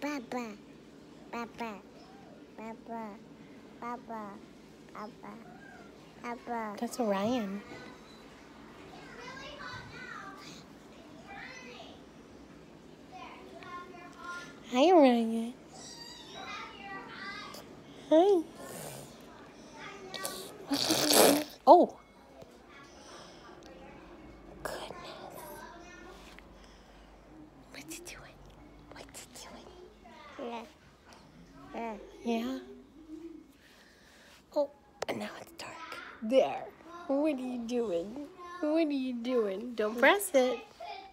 Papa, Papa, Papa, Papa, Papa, Papa. That's Orion. Hi, Orion. Hi. Oh. Goodness. What's he doing? What's he doing? Yeah. Yeah? Oh, and now it's dark. There. What are you doing? What are you doing? Don't press it.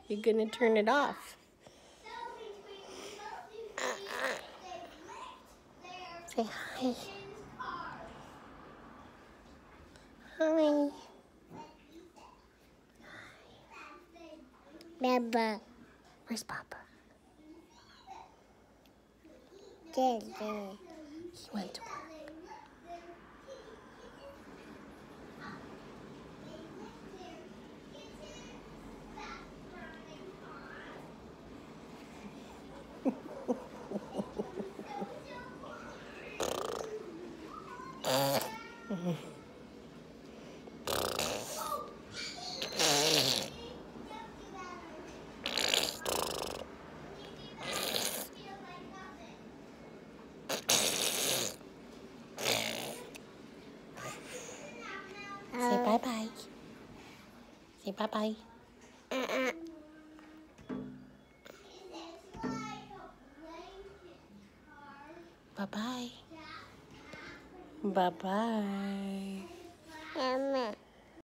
You're going to turn it off. Say hi. Hi. Papa, Where's Papa? there. He went to work. Say bye-bye. Say bye-bye. Bye-bye. Bye-bye. Mama.